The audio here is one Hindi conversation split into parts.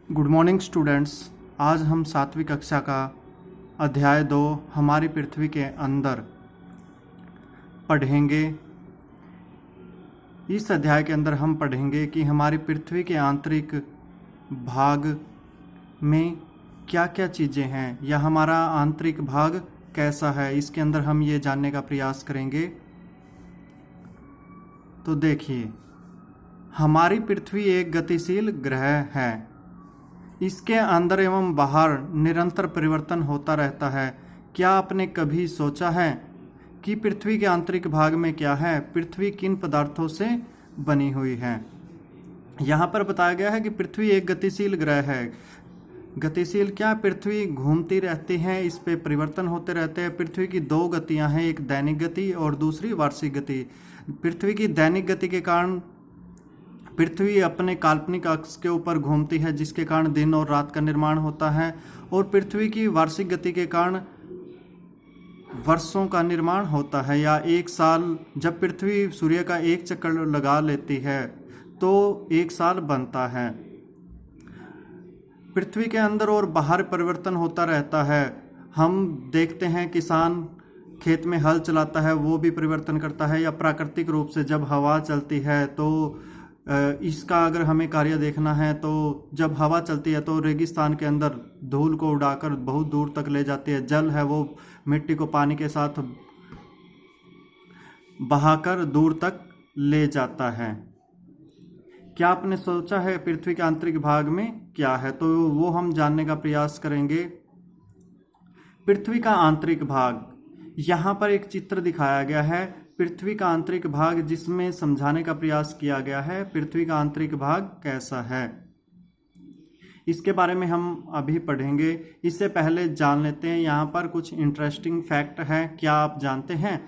Good morning students. आज हम 7वीं कक्षा का अध्याय 2 हमारी पृथ्वी के अंदर पढ़ेंगे। इस अध्याय के अंदर हम पढ़ेंगे कि हमारी पृथ्वी के आंतरिक भाग में क्या क्या चीज़ें हैं या हमारा आंतरिक भाग कैसा है। इसके अंदर हम ये जानने का प्रयास करेंगे। तो देखिए, हमारी पृथ्वी एक गतिशील ग्रह है। इसके अंदर एवं बाहर निरंतर परिवर्तन होता रहता है। क्या आपने कभी सोचा है कि पृथ्वी के आंतरिक भाग में क्या है? पृथ्वी किन पदार्थों से बनी हुई है? यहाँ पर बताया गया है कि पृथ्वी एक गतिशील ग्रह है। गतिशील क्या? पृथ्वी घूमती रहती है, इस पे परिवर्तन होते रहते हैं। पृथ्वी की दो गतियाँ हैं, एक दैनिक गति और दूसरी वार्षिक गति। पृथ्वी की दैनिक गति के कारण पृथ्वी अपने काल्पनिक अक्ष के ऊपर घूमती है, जिसके कारण दिन और रात का निर्माण होता है। और पृथ्वी की वार्षिक गति के कारण वर्षों का निर्माण होता है, या एक साल, जब पृथ्वी सूर्य का एक चक्कर लगा लेती है तो एक साल बनता है। पृथ्वी के अंदर और बाहर परिवर्तन होता रहता है। हम देखते हैं किसान खेत में हल चलाता है, वो भी परिवर्तन करता है, या प्राकृतिक रूप से जब हवा चलती है तो इसका अगर हमें कार्य देखना है तो जब हवा चलती है तो रेगिस्तान के अंदर धूल को उड़ाकर बहुत दूर तक ले जाती है। जल है वो मिट्टी को पानी के साथ बहाकर दूर तक ले जाता है। क्या आपने सोचा है पृथ्वी के आंतरिक भाग में क्या है? तो वो हम जानने का प्रयास करेंगे। पृथ्वी का आंतरिक भाग, यहाँ पर एक चित्र दिखाया गया है पृथ्वी का आंतरिक भाग, जिसमें समझाने का प्रयास किया गया है पृथ्वी का आंतरिक भाग कैसा है। इसके बारे में हम अभी पढ़ेंगे। इससे पहले जान लेते हैं, यहाँ पर कुछ इंटरेस्टिंग फैक्ट है। क्या आप जानते हैं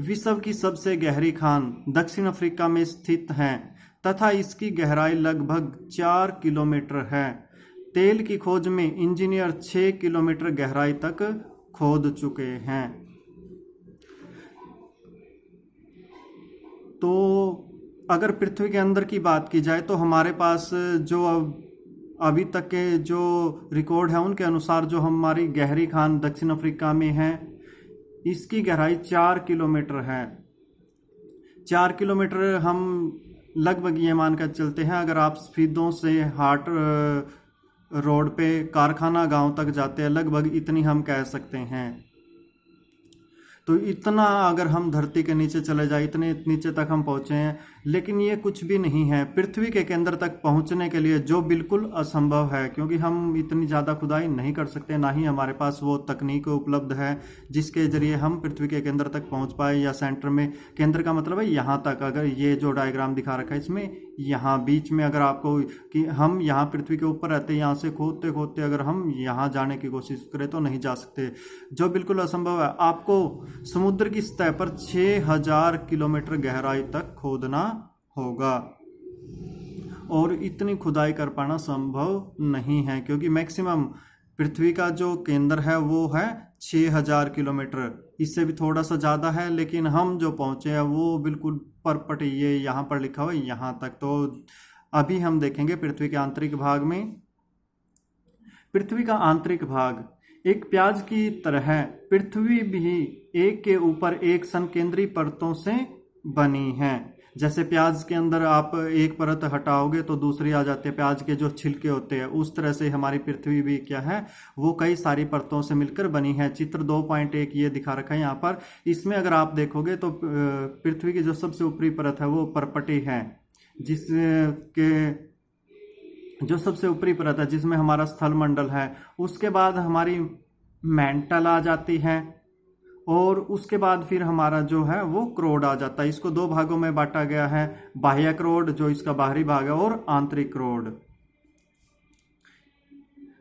विश्व की सबसे गहरी खान दक्षिण अफ्रीका में स्थित है तथा इसकी गहराई लगभग 4 किलोमीटर है। तेल की खोज में इंजीनियर 6 किलोमीटर गहराई तक खोद चुके हैं। तो अगर पृथ्वी के अंदर की बात की जाए तो हमारे पास जो अभी तक के जो रिकॉर्ड है उनके अनुसार जो हमारी गहरी खान दक्षिण अफ्रीका में है, इसकी गहराई 4 किलोमीटर है। 4 किलोमीटर हम लगभग ये मानकर चलते हैं, अगर आप स्फीदों से हाट रोड पे कारखाना गांव तक जाते हैं, लगभग इतनी हम कह सकते हैं। तो इतना अगर हम धरती के नीचे चले जाए, इतने नीचे तक हम पहुँचे हैं, लेकिन ये कुछ भी नहीं है पृथ्वी के केंद्र तक पहुँचने के लिए, जो बिल्कुल असंभव है, क्योंकि हम इतनी ज़्यादा खुदाई नहीं कर सकते, ना ही हमारे पास वो तकनीक उपलब्ध है जिसके ज़रिए हम पृथ्वी के केंद्र तक पहुँच पाए, या सेंटर में। केंद्र का मतलब है यहाँ तक। अगर ये जो डायग्राम दिखा रखा है इसमें यहाँ बीच में अगर आपको कि हम यहाँ पृथ्वी के ऊपर रहते हैं, यहाँ से खोदते खोदते अगर हम यहाँ जाने की कोशिश करें तो नहीं जा सकते, जो बिल्कुल असंभव है। आपको समुद्र की सतह पर 6000 किलोमीटर गहराई तक खोदना होगा, और इतनी खुदाई कर पाना संभव नहीं है, क्योंकि मैक्सिमम पृथ्वी का जो केंद्र है वो है 6000 किलोमीटर। इससे भी थोड़ा सा ज़्यादा है, लेकिन हम जो पहुँचे हैं वो बिल्कुल परपट, ये यहाँ पर लिखा हुआ है यहाँ तक। तो अभी हम देखेंगे पृथ्वी के आंतरिक भाग में। पृथ्वी का आंतरिक भाग एक प्याज की तरह है। पृथ्वी भी एक के ऊपर एक संकेंद्री परतों से बनी है। जैसे प्याज के अंदर आप एक परत हटाओगे तो दूसरी आ जाती है, प्याज के जो छिलके होते हैं, उस तरह से हमारी पृथ्वी भी क्या है, वो कई सारी परतों से मिलकर बनी है। चित्र 2.1 ये दिखा रखा है यहाँ पर। इसमें अगर आप देखोगे तो पृथ्वी की जो सबसे ऊपरी परत है वो परपटी है, जिसके जो सबसे ऊपरी परत है जिसमें हमारा स्थल मंडल है। उसके बाद हमारी मेंटल आ जाती है, और उसके बाद फिर हमारा जो है वो क्रोड आ जाता है। इसको 2 भागों में बांटा गया है, बाह्य क्रोड जो इसका बाहरी भाग है, और आंतरिक क्रोड।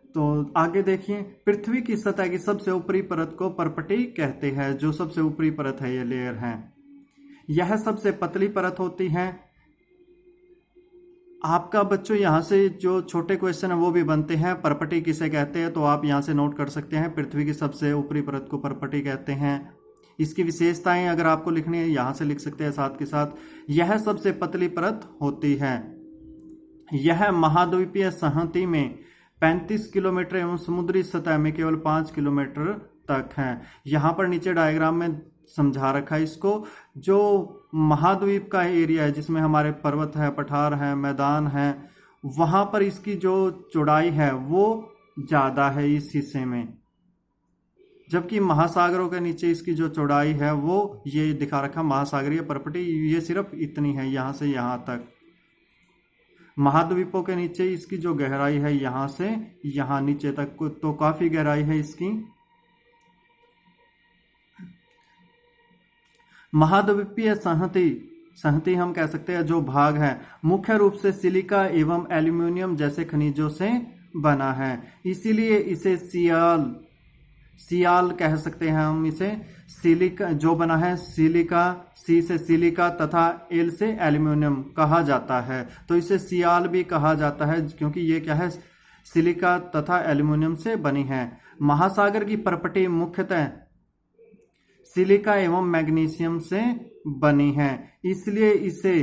तो आगे देखिए, पृथ्वी की सतह की सबसे ऊपरी परत को परपटी कहते हैं। जो सबसे ऊपरी परत है, ये लेयर है, यह सबसे पतली परत होती है। आपका बच्चों यहाँ से जो छोटे क्वेश्चन है वो भी बनते हैं, परपटी किसे कहते हैं, तो आप यहाँ से नोट कर सकते हैं। पृथ्वी की सबसे ऊपरी परत को परपटी कहते हैं। इसकी विशेषताएं अगर आपको लिखनी है यहाँ से लिख सकते हैं साथ के साथ। यह सबसे पतली परत होती है। यह महाद्वीपीय संहति में 35 किलोमीटर एवं समुद्री सतह में केवल 5 किलोमीटर तक है। यहाँ पर नीचे डायग्राम में समझा रखा है इसको। जो महाद्वीप का एरिया है जिसमें हमारे पर्वत है, पठार है, मैदान है, वहां पर इसकी जो चौड़ाई है वो ज्यादा है इस हिस्से में, जबकि महासागरों के नीचे इसकी जो चौड़ाई है वो ये दिखा रखा महासागरीय परपटी ये सिर्फ इतनी है, यहां से यहां तक। महाद्वीपों के नीचे इसकी जो गहराई है यहां से यहां नीचे तक तो काफी गहराई है इसकी। महाद्वीपीय संहति हम कह सकते हैं जो भाग है मुख्य रूप से सिलिका एवं एल्यूमिनियम जैसे खनिजों से बना है, इसीलिए इसे सियाल कह सकते हैं हम इसे। सिलिका जो बना है सिलिका, सी से सिलिका तथा एल से एल्यूमिनियम कहा जाता है, तो इसे सियाल भी कहा जाता है क्योंकि ये क्या है सिलिका तथा एल्यूमिनियम से बनी है। महासागर की परपटी मुख्यतः सिलिका एवं मैग्नीशियम से बनी है, इसलिए इसे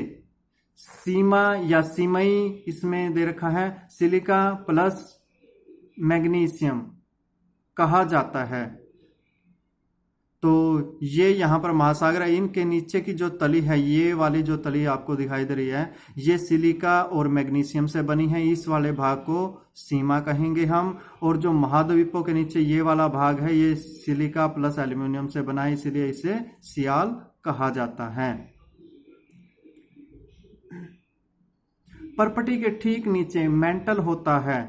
सीमा या सीमई इसमें दे रखा है सिलिका प्लस मैग्नीशियम कहा जाता है। तो ये यहाँ पर महासागर है, इनके नीचे की जो तली है ये वाली जो तली आपको दिखाई दे रही है ये सिलिका और मैग्नीशियम से बनी है, इस वाले भाग को सीमा कहेंगे हम। और जो महाद्वीपों के नीचे ये वाला भाग है ये सिलिका प्लस एल्यूमिनियम से बना है, इसीलिए इसे सियाल कहा जाता है। परपटी के ठीक नीचे मेंटल होता है।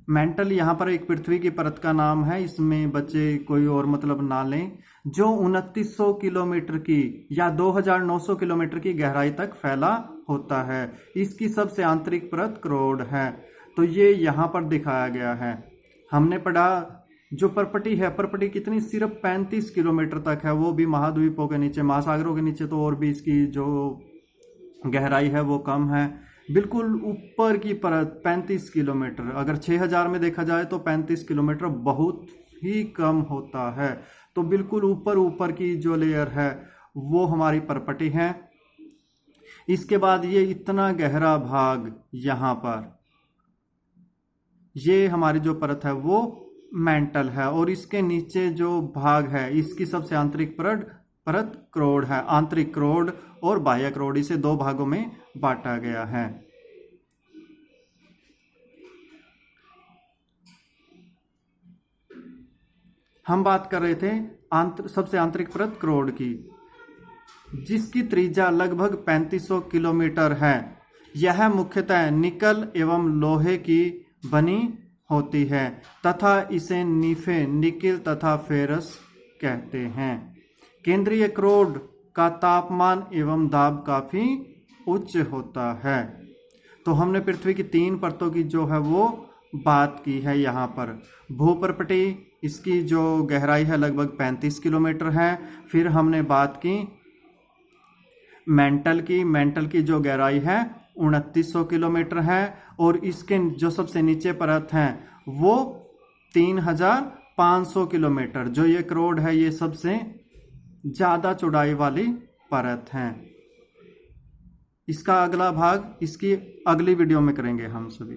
मेंटल यहाँ पर एक पृथ्वी की परत का नाम है, इसमें बच्चे कोई और मतलब ना लें, जो 2900 किलोमीटर की या 2900 किलोमीटर की गहराई तक फैला होता है। इसकी सबसे आंतरिक परत क्रोड है, तो ये यहाँ पर दिखाया गया है। हमने पढ़ा जो परपटी है, परपटी कितनी सिर्फ 35 किलोमीटर तक है, वो भी महाद्वीपों के नीचे, महासागरों के नीचे तो और भी इसकी जो गहराई है वो कम है। बिल्कुल ऊपर की परत 35 किलोमीटर, अगर 6000 में देखा जाए तो 35 किलोमीटर बहुत ही कम होता है। तो बिल्कुल ऊपर की जो लेयर है वो हमारी परपटी है। इसके बाद ये इतना गहरा भाग यहाँ पर, ये हमारी जो परत है वो मेंटल है, और इसके नीचे जो भाग है इसकी सबसे आंतरिक परत क्रोड है। आंतरिक क्रोड और बाह्य क्रोड, इसे दो भागों में बांटा गया है। हम बात कर रहे थे सबसे आंतरिक परत क्रोड की, जिसकी त्रिज्या लगभग 3500 किलोमीटर है। यह मुख्यतः निकल एवं लोहे की बनी होती है तथा इसे नीफे, निकिल तथा फेरस कहते हैं। केंद्रीय क्रोड का तापमान एवं दाब काफी उच्च होता है। तो हमने पृथ्वी की 3 परतों की जो है वो बात की है। यहाँ पर भूपर्पटी, इसकी जो गहराई है लगभग 35 किलोमीटर है। फिर हमने बात की मेंटल की जो गहराई है 2900 किलोमीटर है, और इसके जो सबसे नीचे परत है वो 3500 किलोमीटर। जो ये क्रोड है ये सबसे ज्यादा चौड़ाई वाली परत है। इसका अगला भाग इसकी अगली वीडियो में करेंगे हम सभी।